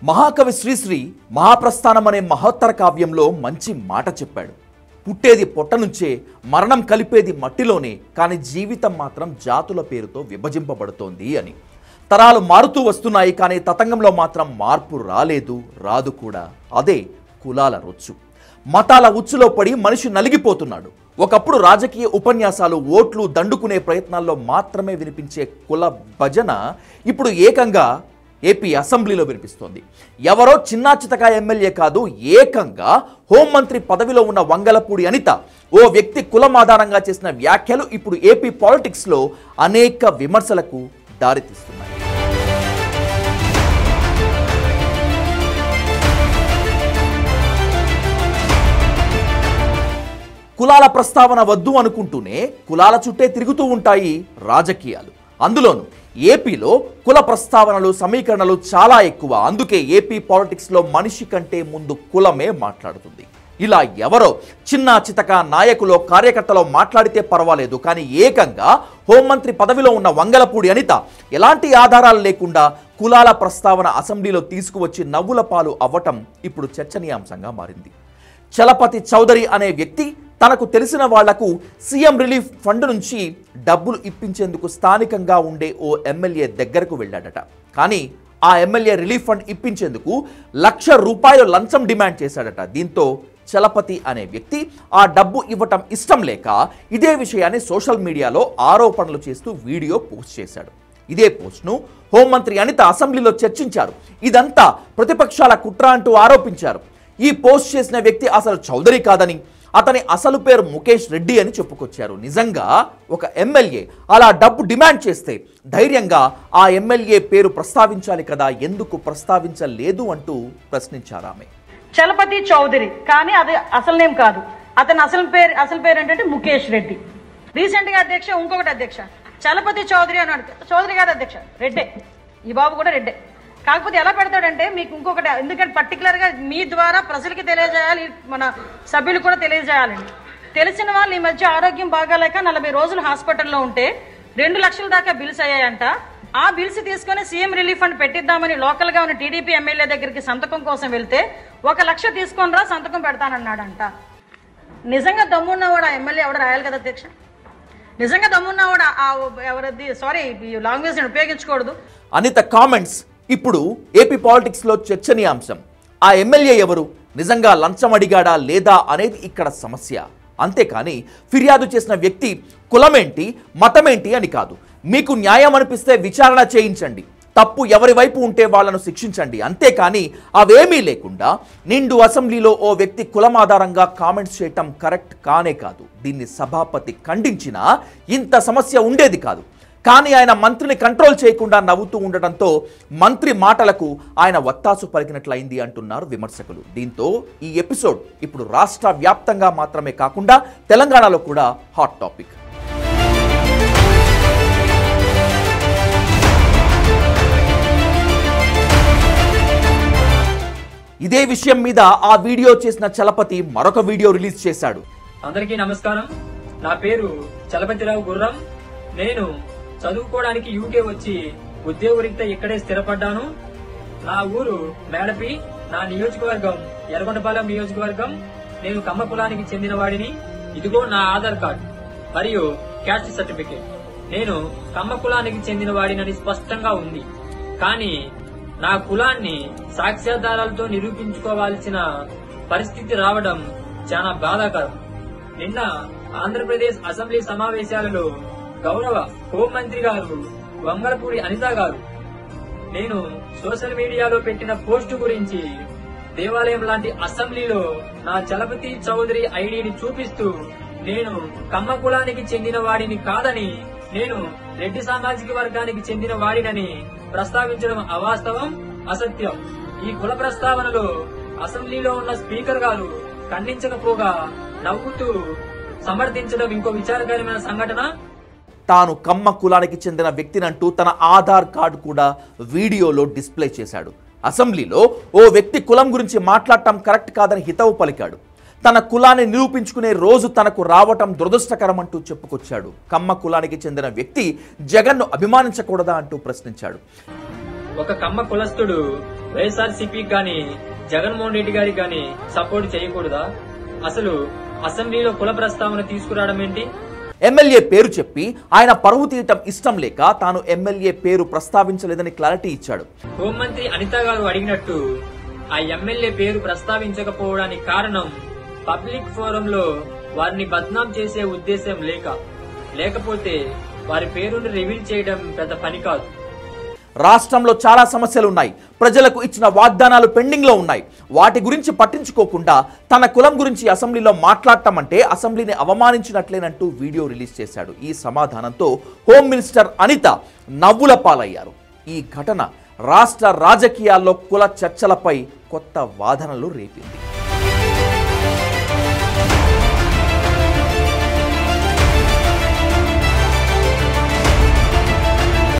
మహాకవి శ్రీశ్రీ మహాప్రస్థానం అనే మహోత్తర కావ్యంలో మంచి మాట చెప్పాడు. పుట్టేది పొట్ట నుంచే, మరణం కలిపేది మట్టిలోనే, కానీ జీవితం మాత్రం జాతుల పేరుతో విభజింపబడుతోంది అని. తరాలు మారుతూ వస్తున్నాయి, కానీ తతంగంలో మాత్రం మార్పు రాలేదు, రాదు కూడా. అదే కులాల రొచ్చు. మతాల ఉచ్చులో పడి మనిషి నలిగిపోతున్నాడు. ఒకప్పుడు రాజకీయ ఉపన్యాసాలు, ఓట్లు దండుకునే ప్రయత్నాల్లో మాత్రమే వినిపించే కుల భజన ఇప్పుడు ఏకంగా ఏపీ అసెంబ్లీలో వినిపిస్తోంది. ఎవరో చిన్నా చితకా ఎమ్మెల్యే కాదు, ఏకంగా హోంమంత్రి పదవిలో ఉన్న వంగలపూడి అనిత ఓ వ్యక్తి కులం ఆధారంగా చేసిన వ్యాఖ్యలు ఇప్పుడు ఏపీ పాలిటిక్స్లో అనేక విమర్శలకు దారితీస్తున్నాయి. కులాల ప్రస్తావన వద్దు అనుకుంటూనే కులాల చుట్టే తిరుగుతూ ఉంటాయి రాజకీయాలు. అందులోనూ ఏపీలో కుల ప్రస్తావనలు, సమీకరణలు చాలా ఎక్కువ. అందుకే ఏపీ పాలిటిక్స్లో మనిషి కంటే ముందు కులమే మాట్లాడుతుంది. ఇలా ఎవరో చిన్న చితక నాయకులో, కార్యకర్తలో మాట్లాడితే పర్వాలేదు, కానీ ఏకంగా హోంమంత్రి పదవిలో ఉన్న వంగలపూడి అనిత ఎలాంటి ఆధారాలు లేకుండా కులాల ప్రస్తావన అసెంబ్లీలో తీసుకువచ్చి నవ్వుల పాలు అవ్వటం ఇప్పుడు చర్చనీయాంశంగా మారింది. చలపతి చౌదరి అనే వ్యక్తి తనకు తెలిసిన వాళ్లకు సీఎం రిలీఫ్ ఫండ్ నుంచి డబ్బులు ఇప్పించేందుకు స్థానికంగా ఉండే ఓ ఎమ్మెల్యే దగ్గరకు వెళ్ళాడట. కానీ ఆ ఎమ్మెల్యే రిలీఫ్ ఫండ్ ఇప్పించేందుకు ₹1,00,000 లంచం డిమాండ్ చేశాడట. దీంతో చలపతి అనే వ్యక్తి ఆ డబ్బు ఇవ్వటం ఇష్టం లేక ఇదే విషయాన్ని సోషల్ మీడియాలో ఆరోపణలు చేస్తూ వీడియో పోస్ట్ చేశాడు. ఇదే పోస్ట్ను హోంమంత్రి అనిత అసెంబ్లీలో చర్చించారు. ఇదంతా ప్రతిపక్షాల కుట్ర అంటూ ఆరోపించారు. ఈ పోస్ట్ చేసిన వ్యక్తి అసలు చౌదరి కాదని, అతని అసలు పేరు ముఖేష్ రెడ్డి అని చెప్పుకొచ్చారు. నిజంగా ఒక ఎమ్మెల్యే అలా డబ్బు డిమాండ్ చేస్తే ధైర్యంగా ఆ ఎమ్మెల్యే పేరు ప్రస్తావించాలి కదా, ఎందుకు ప్రస్తావించలేదు అంటూ ప్రశ్నించారు ఆమె. చలపతి చౌదరి, కానీ అది అసలు నేమ్ కాదు. అతని అసలు పేరు ఏంటంటే ముఖేష్ రెడ్డి. రీసెంట్ గా అధ్యక్ష ఇంకొకటి అధ్యక్ష చలపతి చౌదరి అని అడిగితే చౌదరి కాదు అధ్యక్ష, రెడ్డే. ఈ బాబు కూడా రెడ్డే. కాకపోతే ఎలా పెడతాడంటే మీకు ఇంకొకటి, ఎందుకంటే పర్టికులర్ గా మీ ద్వారా ప్రజలకి తెలియజేయాలి, మన సభ్యులు కూడా తెలియజేయాలండి. తెలిసిన వాళ్ళు ఈ మధ్య ఆరోగ్యం బాగాలేక 40 రోజులు హాస్పిటల్లో ఉంటే 2 లక్షల దాకా బిల్స్ అయ్యాయంట. ఆ బిల్స్ తీసుకుని సీఎం రిలీఫ్ ఫండ్ పెట్టిద్దామని లోకల్ గా ఉన్న టీడీపీ ఎమ్మెల్యే దగ్గరికి సంతకం కోసం వెళ్తే 1 లక్ష తీసుకొని రా సంతకం పెడతానన్నాడంట. నిజంగా దమ్మున్నవాడు ఆ ఎమ్మెల్యే ఎవడు రాయాలి కదా అధ్యక్ష. నిజంగా దమ్మున్నవాడు ఎవరది, సారీ లాంగ్వేజ్ నేను ఉపయోగించకూడదు. అనిత కామెంట్స్ ఇప్పుడు ఏపీ పాలిటిక్స్లో చర్చనీయాంశం. ఆ ఎమ్మెల్యే ఎవరు, నిజంగా లంచం అడిగాడా లేదా అనేది ఇక్కడ సమస్య. అంతేకాని ఫిర్యాదు చేసిన వ్యక్తి కులమేంటి, మతమేంటి అని కాదు. మీకు న్యాయం అనిపిస్తే విచారణ చేయించండి, తప్పు ఎవరి వైపు ఉంటే వాళ్లను శిక్షించండి. అంతేకాని అవేమీ లేకుండా నిండు అసెంబ్లీలో ఓ వ్యక్తి కులం ఆధారంగా కామెంట్స్ చేయటం కరెక్ట్ కానే కాదు. దీన్ని సభాపతి ఖండించినా ఇంత సమస్య ఉండేది కాదు. కానీ ఆయన మంత్రిని కంట్రోల్ చేయకుండా నవ్వుతూ ఉండటంతో మంత్రి మాటలకు ఆయన వత్తాసు పలికినట్లయింది అంటున్నారు విమర్శకులు. దీంతో ఈ ఎపిసోడ్ ఇప్పుడు రాష్ట్ర వ్యాప్తంగా మాత్రమే కాకుండా తెలంగాణలో కూడా హాట్ టాపిక్. ఇదే విషయం మీద ఆ వీడియో చేసిన చలపతి మరొక వీడియో రిలీజ్ చేశాడు. అందరికీ నమస్కారం. నా పేరు చలపతిరావు గుర్రం. నేను చదువుకోవడానికి యూకే వచ్చి ఉద్యోగరీత్యా ఇక్కడే స్థిరపడ్డాను. నా ఊరు మేడపి, నా నియోజకవర్గం ఎర్రగొండపాలెం నియోజకవర్గం. నేను కమ్మ కులానికి చెందిన వాడిని. ఇదిగో నా ఆధార్ కార్డు మరియు క్యాస్ట్ సర్టిఫికేట్. నేను కమ్మ కులానికి చెందిన వాడినని స్పష్టంగా ఉంది. కానీ నా కులాన్ని సాక్ష్యాధారాలతో నిరూపించుకోవాల్సిన పరిస్థితి రావడం చాలా బాధాకరం. నిన్న ఆంధ్రప్రదేశ్ అసెంబ్లీ సమావేశాలలో గౌరవ హోంమంత్రి గారు వంగలపూడి అనిత గారు నేను సోషల్ మీడియాలో పెట్టిన పోస్టు గురించి దేవాలయం లాంటి అసెంబ్లీలో నా చలపతి చౌదరి ఐడిని చూపిస్తూ నేను కమ్మ కులానికి చెందిన వాడిని కాదని, నేను రెడ్డి సామాజిక వర్గానికి చెందిన వాడినని ప్రస్తావించడం అవాస్తవం, అసత్యం. ఈ కుల ప్రస్తావనలో అసెంబ్లీలో ఉన్న స్పీకర్ గారు ఖండించకపోగా నవ్వుతూ సమర్థించడం ఇంకో విచారకరమైన సంఘటన. తాను కమ్మ కులానికి చెందిన వ్యక్తినంటూ తన ఆధార్ కార్డు కూడా వీడియోలో డిస్ప్లే చేశాడు. అసెంబ్లీలో ఓ వ్యక్తి కులం గురించి మాట్లాడటం కరెక్ట్ కాదని హితవు పలికాడు. తన కులాన్ని నిరూపించుకునే రోజు తనకు రావటం దురదృష్టకరం అంటూ చెప్పుకొచ్చాడు. కమ్మ కులానికి చెందిన వ్యక్తి జగన్ను అభిమానించకూడదా అంటూ ప్రశ్నించాడు. ఒక కమ్మ కులస్తుడు వైఎస్ఆర్సీపీ గాని జగన్మోహన్ రెడ్డి గారికి గాని సపోర్ట్ చేయకూడదా? అసలు అసెంబ్లీలో కుల ప్రస్తావన తీసుకురావడం ఏంటి? ఎమ్మెల్యే పేరు చెప్పి ఆయన పరువు తీయటం ఇష్టం లేక తాను ఎమ్మెల్యే పేరు ప్రస్తావించలేదని క్లారిటీ ఇచ్చాడు. హోంమంత్రి అనిత గారు అడిగినట్టు ఆ ఎమ్మెల్యే పేరు ప్రస్తావించకపోవడానికి కారణం పబ్లిక్ ఫోరంలో వారిని బద్నాం చేసే ఉద్దేశం లేకపోతే వారి పేరును రివీల్ చేయడం పెద్ద పని కాదు. రాష్ట్రంలో చాలా సమస్యలు ఉన్నాయి. ప్రజలకు ఇచ్చిన వాగ్దానాలు పెండింగ్ లో ఉన్నాయి. వాటి గురించి పట్టించుకోకుండా తన కులం గురించి అసెంబ్లీలో మాట్లాడటం అంటే అసెంబ్లీని అవమానించినట్లేనంటూ వీడియో రిలీజ్ చేశాడు. ఈ సమాధానంతో హోమ్ మినిస్టర్ అనిత నవ్వుల పాలయ్యారు. ఈ ఘటన రాష్ట్ర రాజకీయాల్లో కుల చర్చలపై కొత్త వాదనలు రేపింది.